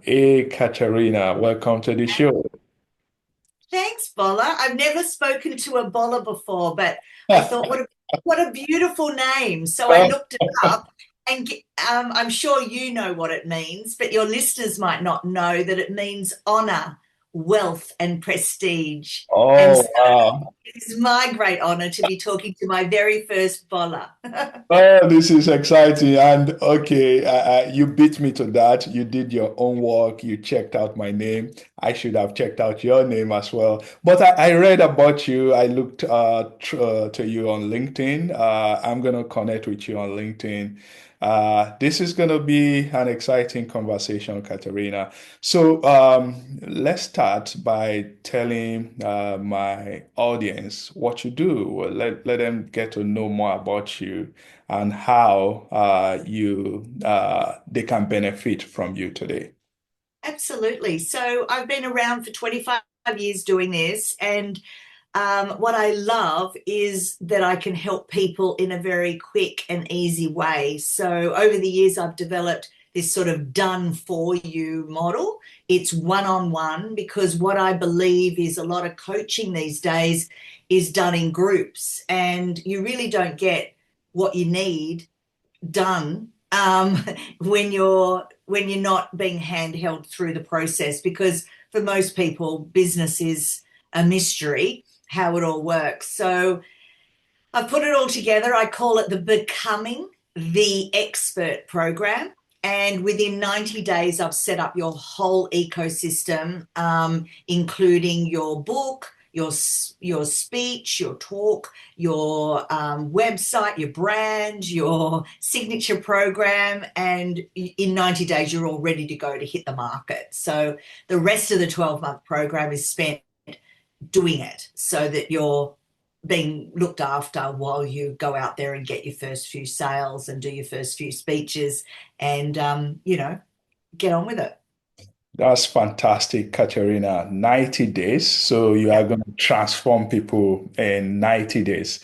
Hey, Katerina, welcome to the show. Thanks, Bola. I've never spoken to a Bola before, but I thought, what a beautiful name. So I looked it up, and I'm sure you know what it means, but your listeners might not know that it means honor, wealth, and prestige. And Oh, so wow. it is my great honor to be talking to my very first Bola. Oh, this is exciting. And okay, you beat me to that. You did your own work. You checked out my name. I should have checked out your name as well. But I read about you. I looked to you on LinkedIn. I'm going to connect with you on LinkedIn. This is going to be an exciting conversation, Katerina. So let's start by telling my audience what you do. Well, let them get to know more about you and how they can benefit from you today. Absolutely. So I've been around for 25 years doing this, and what I love is that I can help people in a very quick and easy way. So over the years, I've developed this sort of done for you model. It's one on one because what I believe is a lot of coaching these days is done in groups, and you really don't get what you need done when you're not being handheld through the process, because for most people business is a mystery how it all works. So I've put it all together. I call it the Becoming the Expert program. And within 90 days, I've set up your whole ecosystem, including your book, your speech, your talk, your website, your brand, your signature program. And in 90 days, you're all ready to go to hit the market. So the rest of the 12-month program is spent doing it so that you're being looked after while you go out there and get your first few sales and do your first few speeches and get on with it. That's fantastic, Katerina. 90 days. So you are Yeah. going to transform people in 90 days.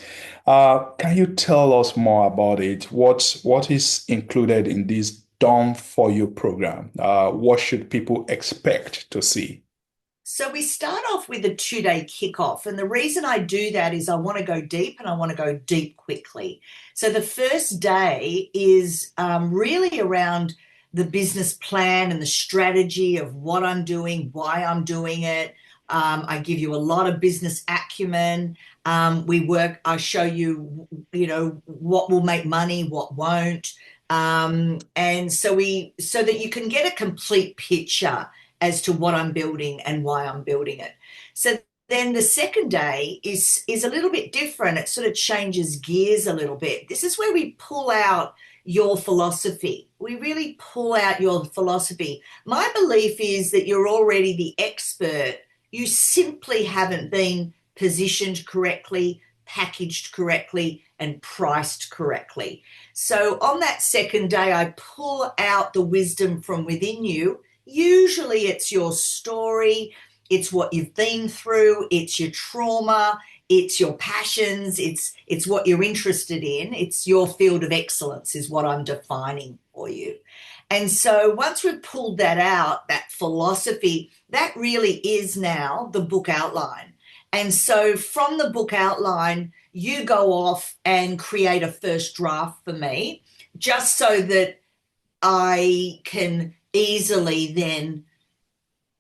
Can you tell us more about it? What is included in this Done for You program? What should people expect to see? So we start off with a 2-day kickoff. And the reason I do that is I want to go deep and I want to go deep quickly. So the first day is really around the business plan and the strategy of what I'm doing, why I'm doing it. I give you a lot of business acumen. I show you, what will make money, what won't. And so that you can get a complete picture as to what I'm building and why I'm building it. So then the second day is a little bit different. It sort of changes gears a little bit. This is where we pull out your philosophy. We really pull out your philosophy. My belief is that you're already the expert. You simply haven't been positioned correctly, packaged correctly, and priced correctly. So on that second day, I pull out the wisdom from within you. Usually it's your story, it's what you've been through, it's your trauma, it's your passions, it's what you're interested in, it's your field of excellence is what I'm defining for you. And so once we've pulled that out, that philosophy, that really is now the book outline. And so from the book outline, you go off and create a first draft for me, just so that I can easily then,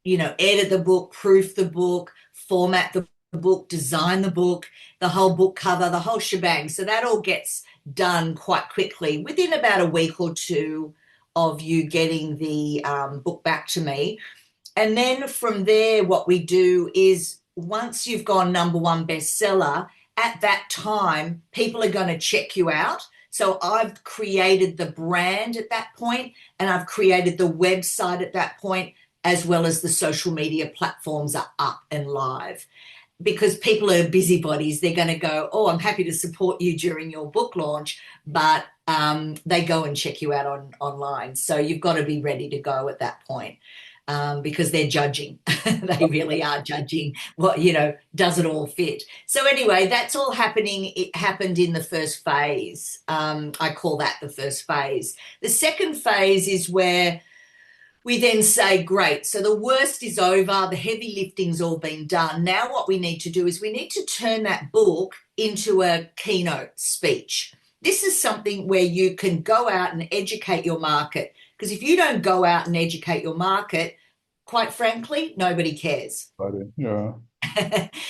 edit the book, proof the book, format the book, design the book, the whole book cover, the whole shebang. So that all gets done quite quickly within about a week or two of you getting the book back to me. And then from there, what we do is once you've gone number one bestseller, at that time, people are going to check you out. So I've created the brand at that point, and I've created the website at that point, as well as the social media platforms are up and live. Because people are busybodies, they're going to go, oh, I'm happy to support you during your book launch, but they go and check you out online. So you've got to be ready to go at that point, because they're judging. They really are judging what, does it all fit? So anyway, that's all happening. It happened in the first phase. I call that the first phase. The second phase is where We then say, great, so the worst is over, the heavy lifting's all been done. Now what we need to do is we need to turn that book into a keynote speech. This is something where you can go out and educate your market. Because if you don't go out and educate your market, quite frankly, nobody cares. Yeah.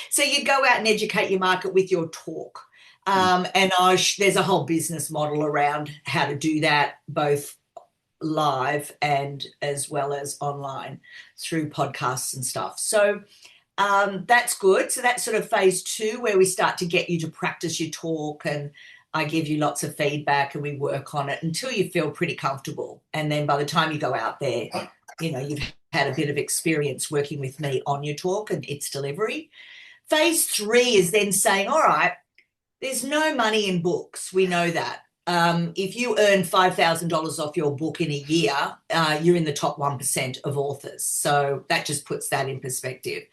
So you go out and educate your market with your talk. And there's a whole business model around how to do that, both live and as well as online through podcasts and stuff. So that's good. So that's sort of phase 2, where we start to get you to practice your talk, and I give you lots of feedback and we work on it until you feel pretty comfortable. And then by the time you go out there, you've had a bit of experience working with me on your talk and its delivery. Phase 3 is then saying, all right, there's no money in books. We know that. If you earn $5,000 off your book in a year, you're in the top 1% of authors. So that just puts that in perspective.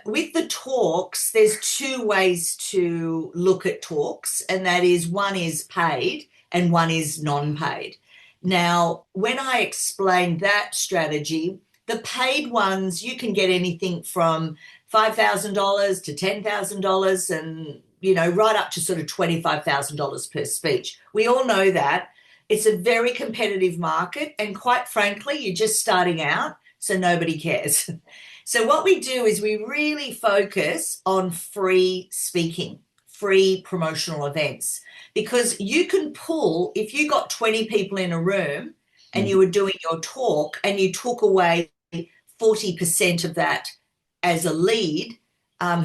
With the talks, there's 2 ways to look at talks, and that is, one is paid and one is non-paid. Now, when I explained that strategy, the paid ones, you can get anything from $5,000 to $10,000 and, right up to sort of $25,000 per speech. We all know that. It's a very competitive market, and quite frankly, you're just starting out, so nobody cares. So what we do is we really focus on free speaking, free promotional events, because you can pull, if you got 20 people in a room and you were doing your talk and you took away 40% of that as a lead,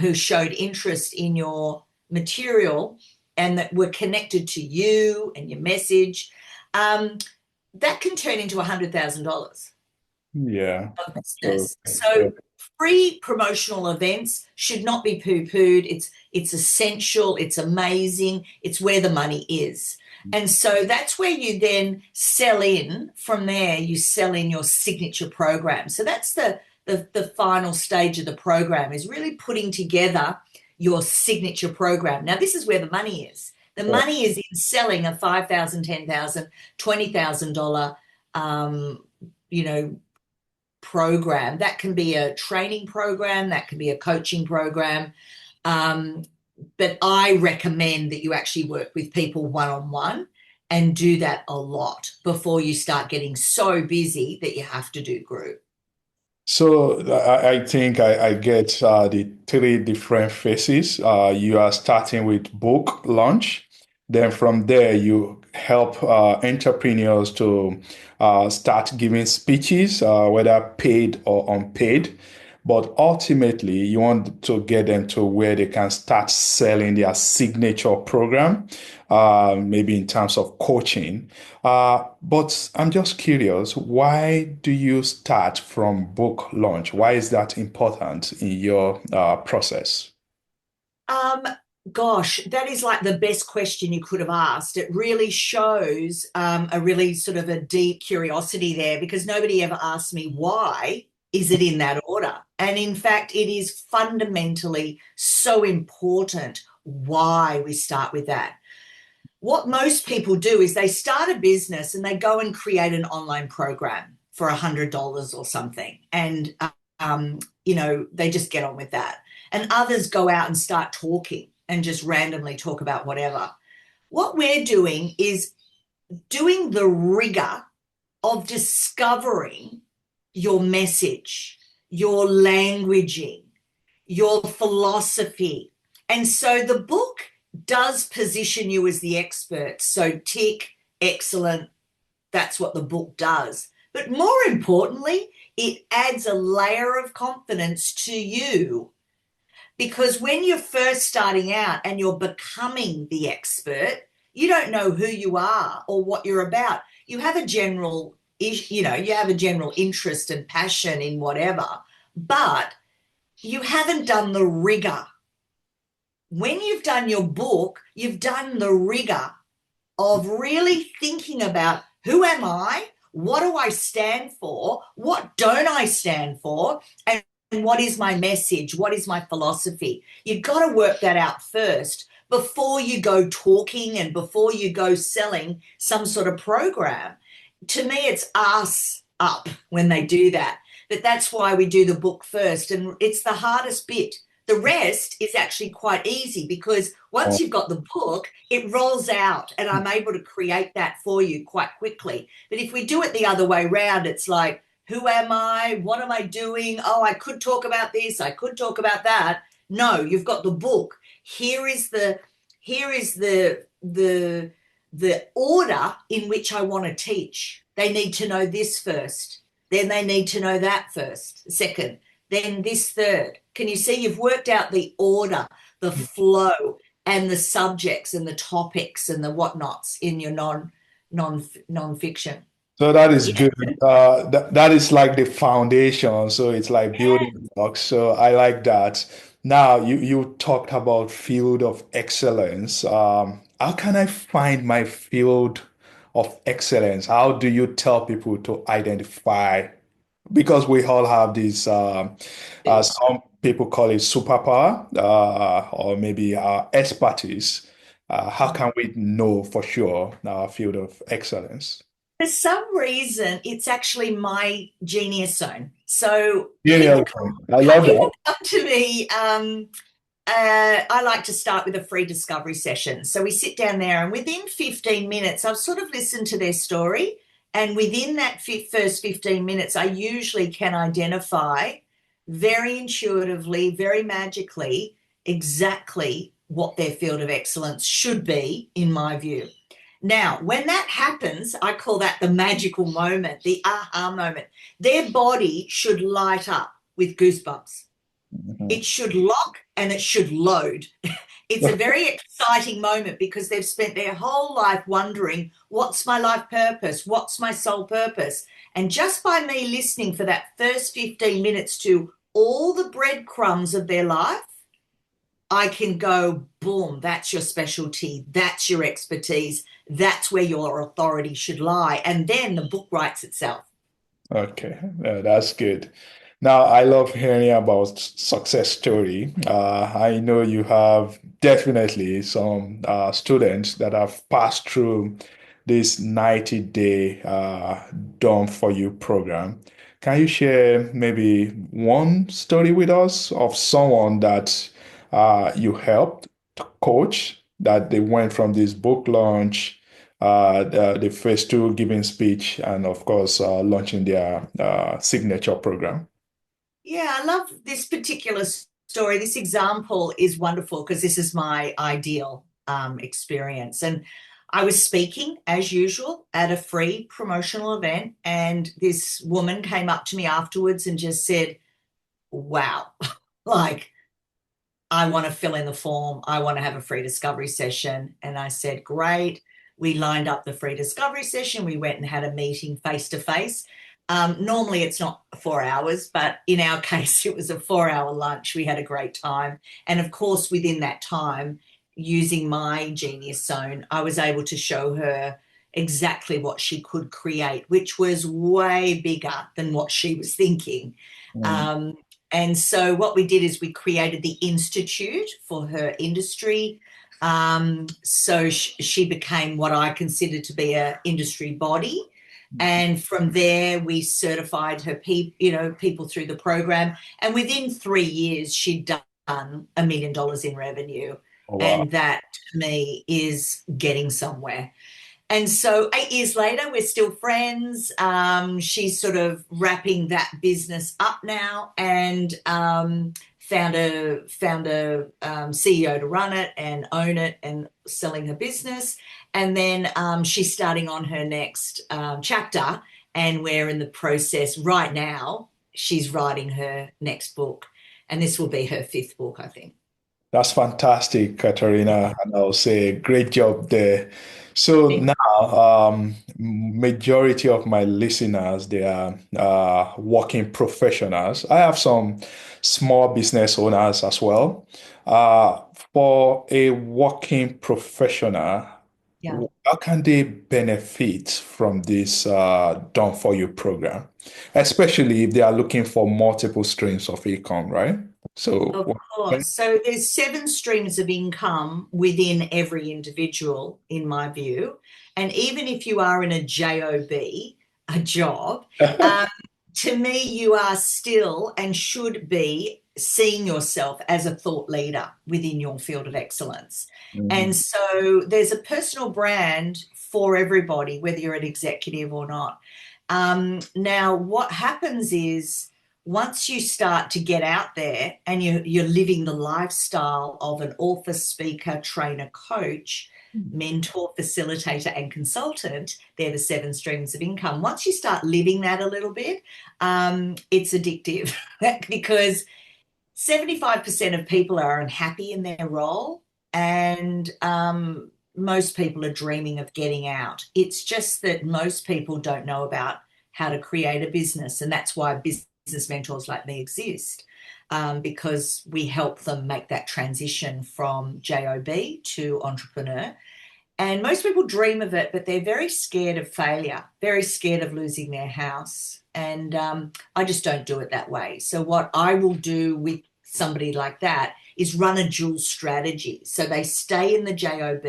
who showed interest in your material and that were connected to you and your message, that can turn into $100,000. Yeah. Business. So free promotional events should not be poo-pooed. It's essential. It's amazing. It's where the money is. And so that's where you then sell in. From there, you sell in your signature program. So that's the final stage of the program, is really putting together your signature program. Now, this is where the money is. The money is in selling a $5,000, $10,000, $20,000, program. That can be a training program, that can be a coaching program. But I recommend that you actually work with people one-on-one and do that a lot before you start getting so busy that you have to do group. So I think I get the 3 different phases. You are starting with book launch. Then from there, you help entrepreneurs to start giving speeches, whether paid or unpaid. But ultimately, you want to get them to where they can start selling their signature program, maybe in terms of coaching. But I'm just curious, why do you start from book launch? Why is that important in your process? Gosh, that is like the best question you could have asked. It really shows a really sort of a deep curiosity there, because nobody ever asked me why is it in that order. And in fact, it is fundamentally so important why we start with that. What most people do is they start a business and they go and create an online program for $100 or something. And, they just get on with that. And others go out and start talking and just randomly talk about whatever. What we're doing is doing the rigor of discovering your message, your languaging, your philosophy. And so the book does position you as the expert. So tick, excellent, that's what the book does. But more importantly, it adds a layer of confidence to you. Because when you're first starting out and you're becoming the expert, you don't know who you are or what you're about. You have a general, you have a general interest and passion in whatever, but you haven't done the rigor. When you've done your book, you've done the rigor of really thinking about, who am I? What do I stand for? What don't I stand for? And what is my message? What is my philosophy? You've got to work that out first before you go talking and before you go selling some sort of program. To me, it's us up when they do that. But that's why we do the book first. And it's the hardest bit. The rest is actually quite easy because once Oh, you've got the book, it rolls out and I'm able to create that for you quite quickly. But if we do it the other way around, it's like, who am I? What am I doing? Oh, I could talk about this. I could talk about that. No, you've got the book. Here is the order in which I want to teach. They need to know this first. Then they need to know that first, second, then this third. Can you see you've worked out the order, the flow, and the subjects and the topics and the whatnots in your non-fiction? so that is Yeah. good. That is like the foundation. So it's like building blocks. So I like that. Now you talked about field of excellence. How can I find my field of excellence? How do you tell people to identify? Because we all have these. Some people call it superpower, or maybe expertise. How can we know for sure our field of excellence? For some reason, it's actually my genius zone. So Yeah, yeah, I love that. people come to me. I like to start with a free discovery session. So we sit down there, and within 15 minutes, I've sort of listened to their story. And within that first 15 minutes, I usually can identify very intuitively, very magically, exactly what their field of excellence should be, in my view. Now, when that happens, I call that the magical moment, the aha moment. Their body should light up with goosebumps. Mhm. It should lock and it should load. It's a very exciting moment because they've spent their whole life wondering, what's my life purpose? What's my soul purpose? And just by me listening for that first 15 minutes to all the breadcrumbs of their life, I can go, boom, that's your specialty. That's your expertise. That's where your authority should lie. And then the book writes itself. Okay, that's good. Now, I love hearing about success story. I know you have definitely some students that have passed through this 90-day Done For You program. Can you share maybe one story with us of someone that you helped to coach, that they went from this book launch, the first two giving speech, and of course, launching their signature program? Yeah, I love this particular story. This example is wonderful because this is my ideal experience. And I was speaking as usual at a free promotional event, and this woman came up to me afterwards and just said, wow, like, I want to fill in the form. I want to have a free discovery session. And I said, great. We lined up the free discovery session. We went and had a meeting face to face. Normally it's not 4 hours, but in our case, it was a 4 hour lunch. We had a great time. And of course, within that time, using my genius zone, I was able to show her exactly what she could create, which was way bigger than what she was thinking. Mm. Um, and so what we did is we created the institute for her industry. So she became what I consider to be a industry body. And from there, we certified her people through the program. And within 3 years, she'd done $1 million in revenue. Oh, wow. And that to me is getting somewhere. And so 8 years later, we're still friends. She's sort of wrapping that business up now, and found a CEO to run it and own it and selling her business. And then she's starting on her next chapter, and we're in the process right now. She's writing her next book, and this will be her fifth book, I think. That's fantastic, Katarina, and I'll say great job there. So now, majority of my listeners, they are working professionals. I have some small business owners as well. Uh, for a working professional, Yeah. how can they benefit from this Done For You program, especially if they are looking for multiple streams of income, right? So, Of course. So there's 7 streams of income within every individual, in my view. And even if you are in a JOB, a job. To me, you are still and should be seeing yourself as a thought leader within your field of excellence. And Mhm. so there's a personal brand for everybody, whether you're an executive or not. Now, what happens is once you start to get out there and you're living the lifestyle of an author, speaker, trainer, coach, mentor, facilitator, and consultant, they're the 7 streams of income. Once you start living that a little bit, it's addictive because 75% of people are unhappy in their role, and most people are dreaming of getting out. It's just that most people don't know about how to create a business, and that's why business mentors like me exist, because we help them make that transition from job to entrepreneur. And most people dream of it, but they're very scared of failure, very scared of losing their house. And I just don't do it that way. So what I will do with somebody like that is run a dual strategy. So they stay in the job.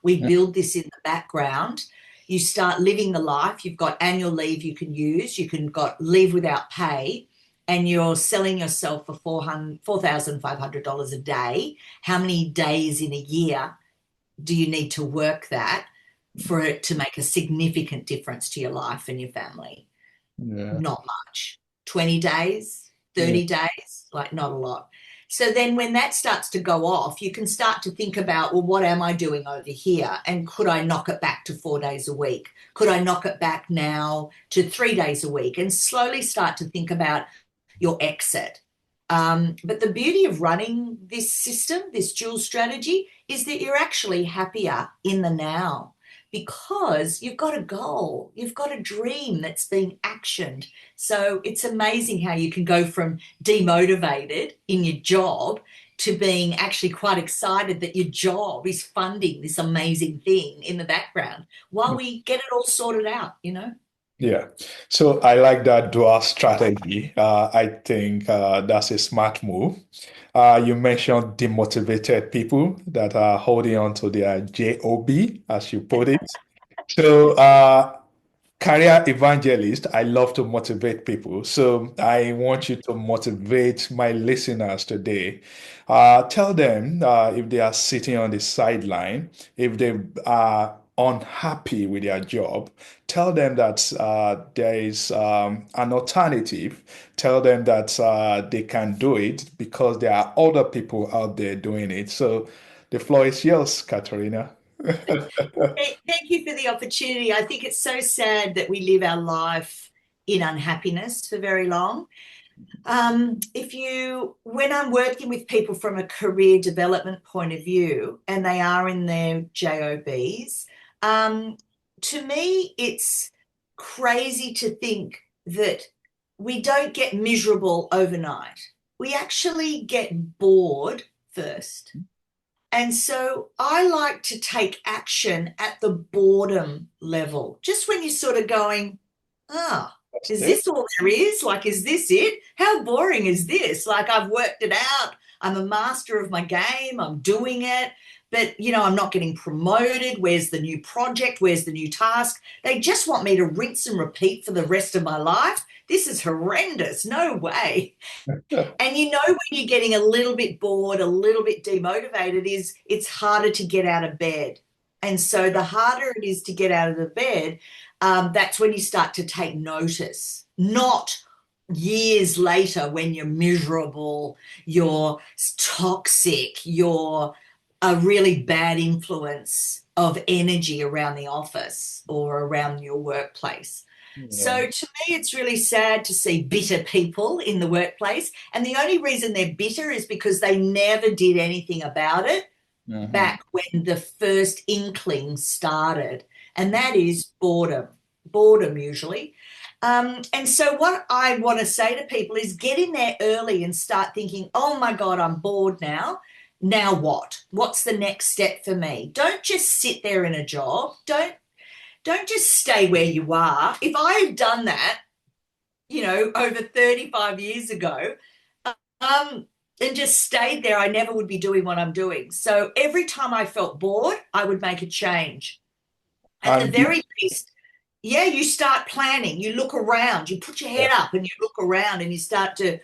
We build this in the background. You start living the life. You've got annual leave you can use. You can got leave without pay, and you're selling yourself for $4,500 a day. How many days in a year do you need to work that for it to make a significant difference to your life and your family? Yeah. Not much. 20 days, Yeah. 30 days, like not a lot. So then when that starts to go off, you can start to think about, well, what am I doing over here? And could I knock it back to 4 days a week? Could I knock it back now to 3 days a week? And slowly start to think about your exit. But the beauty of running this system, this dual strategy, is that you're actually happier in the now because you've got a goal, you've got a dream that's being actioned. So it's amazing how you can go from demotivated in your job to being actually quite excited that your job is funding this amazing thing in the background while we get it all sorted out, you know? Yeah. So I like that dual strategy. I think that's a smart move. You mentioned demotivated people that are holding on to their job, as you put it. So, career evangelist, I love to motivate people. So I want you to motivate my listeners today. Tell them if they are sitting on the sideline, if they are unhappy with their job, tell them that there is an alternative. Tell them that they can do it because there are other people out there doing it. So the floor is yours, Katrina. Thank you for the opportunity. I think it's so sad that we live our life in unhappiness for very long. When I'm working with people from a career development point of view and they are in their jobs, to me, it's crazy to think that we don't get miserable overnight. We actually get bored first. And so I like to take action at the boredom level, just when you're sort of going, ah, That's is it. this all there is? Like, is this it? How boring is this? Like, I've worked it out. I'm a master of my game. I'm doing it. But, I'm not getting promoted. Where's the new project? Where's the new task? They just want me to rinse and repeat for the rest of my life. This is horrendous. No way. And when you're getting a little bit bored, a little bit demotivated, is it's harder to get out of bed. And so the harder it is to get out of the bed, that's when you start to take notice, not years later when you're miserable, you're toxic, you're a really bad influence of energy around the office or around your workplace. Yeah. So to me, it's really sad to see bitter people in the workplace. And the only reason they're bitter is because they never did anything about it Mhm. back when the first inkling started. And that is boredom usually. And so what I want to say to people is get in there early and start thinking, oh my God, I'm bored now. Now what? What's the next step for me? Don't just sit there in a job. Don't just stay where you are. If I had done that, over 35 years ago, um, and just stayed there, I never would be doing what I'm doing. So every time I felt bored, I would make a change. At the And very least, yeah, you start planning, you look around, you put your Yeah. head up and you look around and you start to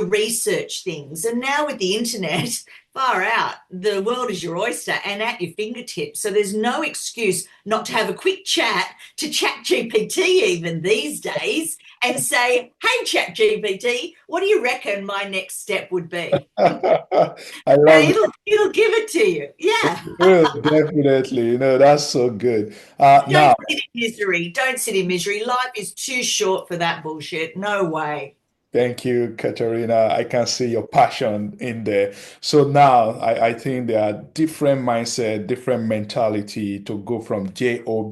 research things. And now with the internet, far out, the world is your oyster and at your fingertips. So there's no excuse not to have a quick chat to Chat GPT even these days and say, hey, Chat GPT, what do you reckon my next step would be? I And love it'll give it to you. Yeah. it. Definitely. That's so good. Don't Now, sit in misery. Don't sit in misery. Life is too short for that bullshit. No way. thank you, Katerina. I can see your passion in there. So now I think there are different mindset, different mentality to go from job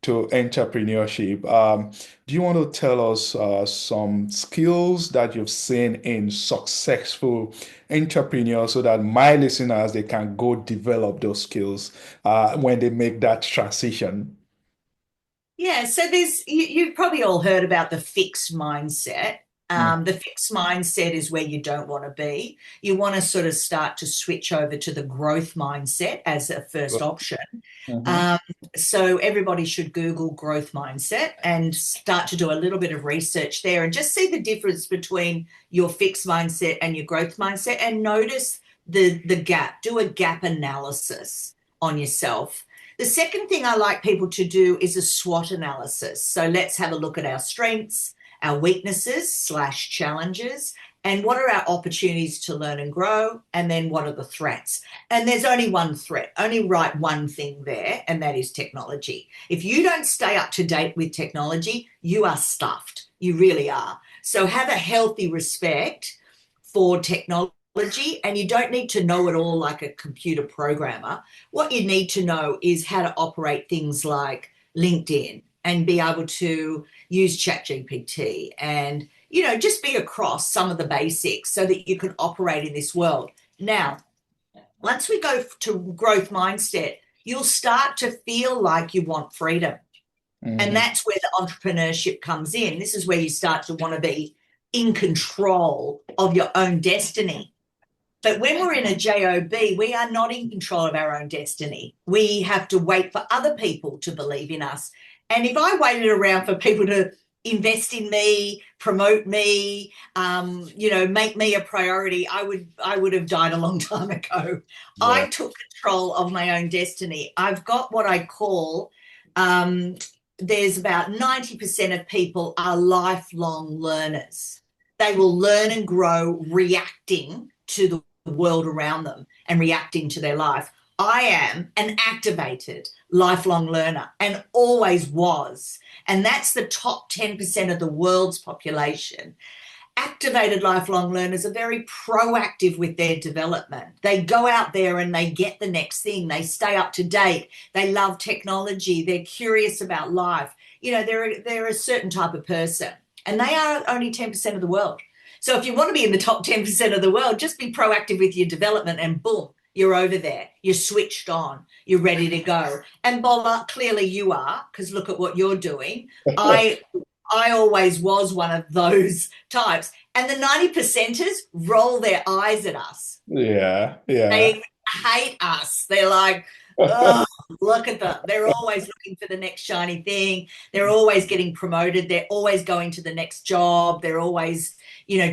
to entrepreneurship. Do you want to tell us some skills that you've seen in successful entrepreneurs so that my listeners they can go develop those skills when they make that transition? Yeah, so you've probably all heard about the fixed mindset. The fixed mindset is where you don't want to be. You want to sort of start to switch over to the growth mindset as a first option. Mhm. Um, so everybody should Google growth mindset and start to do a little bit of research there and just see the difference between your fixed mindset and your growth mindset and notice the gap. Do a gap analysis on yourself. The second thing I like people to do is a SWOT analysis. So let's have a look at our strengths, our weaknesses slash challenges, and what are our opportunities to learn and grow, and then what are the threats. And there's only one threat, only write one thing there, and that is technology. If you don't stay up to date with technology, you are stuffed. You really are. So have a healthy respect for technology, and you don't need to know it all like a computer programmer. What you need to know is how to operate things like LinkedIn and be able to use ChatGPT and, just be across some of the basics so that you can operate in this world. Now, once we go to growth mindset, you'll start to feel like you want freedom. And Mhm. that's where the entrepreneurship comes in. This is where you start to want to be in control of your own destiny. But when we're in a job, we are not in control of our own destiny. We have to wait for other people to believe in us. And if I waited around for people to invest in me, promote me, make me a priority, I would have died a long time ago. Yeah. I took control of my own destiny. I've got what I call um, there's about 90% of people are lifelong learners. They will learn and grow reacting to the world around them and reacting to their life. I am an activated lifelong learner and always was. And that's the top 10% of the world's population. Activated lifelong learners are very proactive with their development. They go out there and they get the next thing. They stay up to date. They love technology. They're curious about life. They're a certain type of person, and they are only 10% of the world. So if you want to be in the top 10% of the world, just be proactive with your development and boom, you're over there. You're switched on. You're ready to go. And Bola, clearly you are, because look at what you're doing. I I always was one of those types. And the 90 percenters roll their eyes at us. Yeah. Yeah. They hate us. They're like, oh, look at them. They're always looking for the next shiny thing. They're always getting promoted. They're always going to the next job. They're always,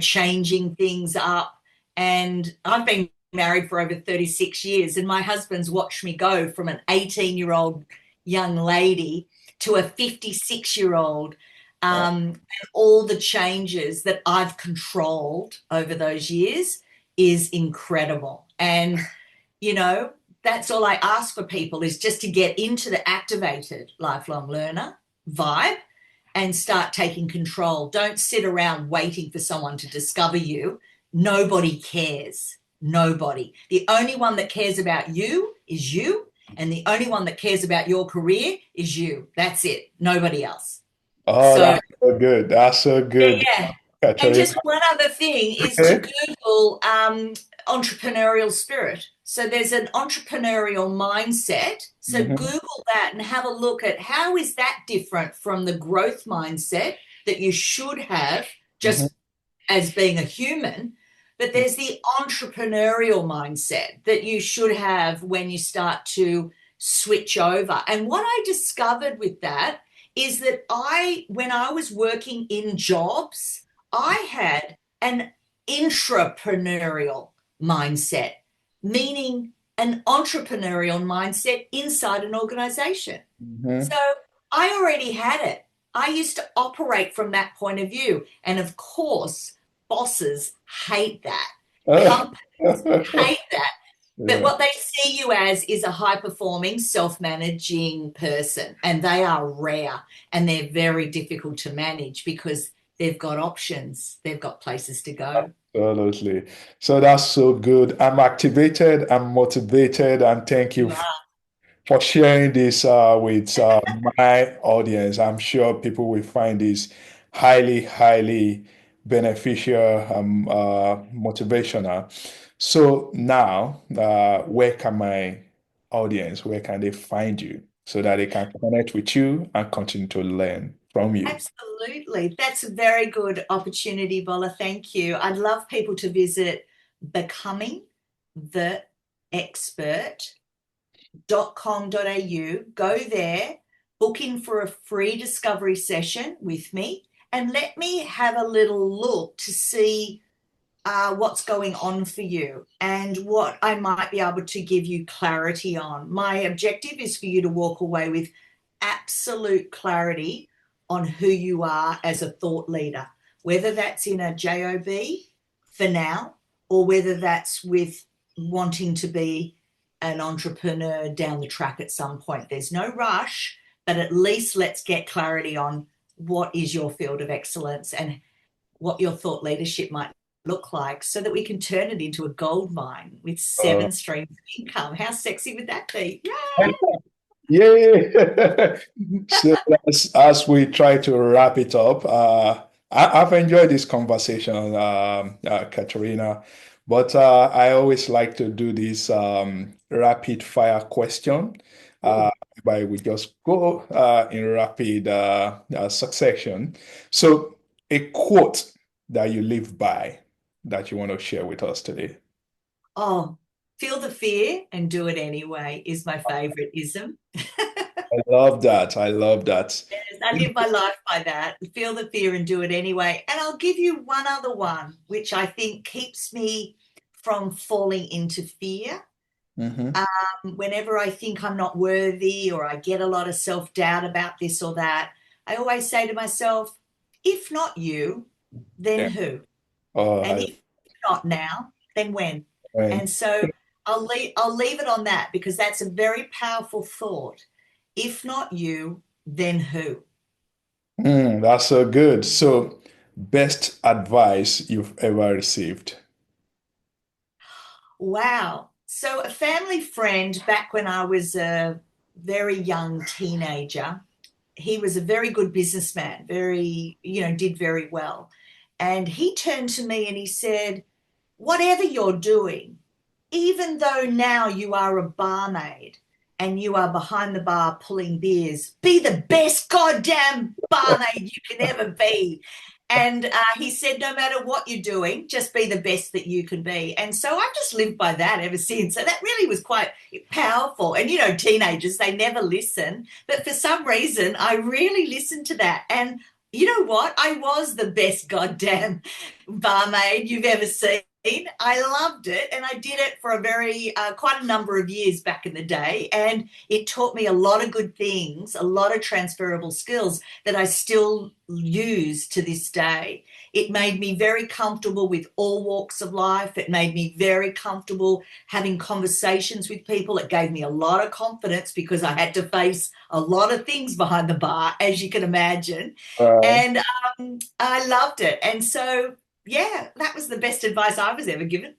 changing things up. And I've been married for over 36 years, and my husband's watched me go from an 18-year-old young lady to a 56-year-old. Wow. And all the changes that I've controlled over those years is incredible. And, you know, that's all I ask for people is just to get into the activated lifelong learner vibe and start taking control. Don't sit around waiting for someone to discover you. Nobody cares. Nobody. The only one that cares about you is you. And the only one that cares about your career is you. That's it. Nobody else. Oh, So that's so good. That's so good, yeah. And Katerina. just one other thing is to Okay. Google entrepreneurial spirit. So there's an entrepreneurial mindset. So Mhm. Google that and have a look at how is that different from the growth mindset that you should have Mhm. just as being a human. But there's the entrepreneurial mindset that you should have when you start to switch over. And what I discovered with that is that when I was working in jobs, I had an intrapreneurial mindset, meaning an entrepreneurial mindset inside an organization. So Mhm. I already had it. I used to operate from that point of view. And of course, bosses hate that. Companies hate that. But Yeah. what they see you as is a high performing, self managing person. And they are rare and they're very difficult to manage because they've got options, they've got places to go. Absolutely. So that's so good. I'm activated, I'm motivated, and thank you You are. for sharing this with my audience. I'm sure people will find this highly, highly beneficial, motivational. So now, where can my audience, where can they find you so that they can connect with you and continue to learn from you? Absolutely. That's a very good opportunity, Bola. Thank you. I'd love people to visit becomingtheexpert.com.au. Go there, book in for a free discovery session with me, and let me have a little look to see what's going on for you and what I might be able to give you clarity on. My objective is for you to walk away with absolute clarity on who you are as a thought leader, whether that's in a job for now or whether that's with wanting to be an entrepreneur down the track at some point. There's no rush, but at least let's get clarity on what is your field of excellence and what your thought leadership might look like so that we can turn it into a gold mine with Uh, 7 streams of income. How sexy would that be? Yay! Yeah. So as we try to wrap it up, I've enjoyed this conversation, Katerina, but I always like to do this rapid fire question, Ooh. whereby we just go in rapid succession. So, a quote that you live by that you want to share with us today. Oh, feel the fear and do it anyway is my favorite ism. I love that. I love that. I live my life by that. Feel the fear and do it anyway. And I'll give you one other one, which I think keeps me from falling into fear. Hmm. Whenever I think I'm not worthy or I get a lot of self doubt about this or that, I always say to myself, if not you, then Yeah. who? Oh, And if not now, then when? when. And so I'll leave it on that because that's a very powerful thought. If not you, then who? That's so good. So, best advice you've ever received. Wow. So a family friend back when I was a very young teenager, he was a very good businessman, very, did very well. And he turned to me and he said, whatever you're doing, even though now you are a barmaid and you are behind the bar pulling beers, be the best goddamn barmaid you can ever be. And he said, no matter what you're doing, just be the best that you can be. And so I've just lived by that ever since. So that really was quite powerful. And, teenagers, they never listen. But for some reason, I really listened to that. And you know what? I was the best goddamn barmaid you've ever seen. I loved it, and I did it for a very quite a number of years back in the day, and it taught me a lot of good things, a lot of transferable skills that I still use to this day. It made me very comfortable with all walks of life. It made me very comfortable having conversations with people. It gave me a lot of confidence because I had to face a lot of things behind the bar, as you can imagine, Uh, and I loved it. And so yeah, that was the best advice I was ever given.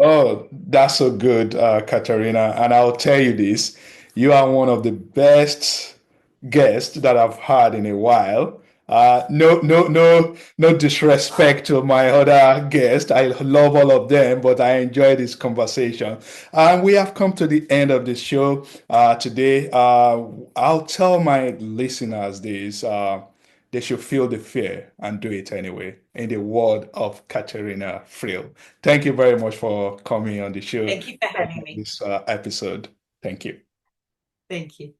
oh, that's so good, Katarina. And I'll tell you this, you are one of the best guests that I've had in a while. No disrespect to my other guests. I love all of them, but I enjoy this conversation. And we have come to the end of the show today. I'll tell my listeners this. They should feel the fear and do it anyway, in the word of Katrena Friel. Thank you very much for coming on the show, Thank you for having me. this episode. Thank you. Thank you.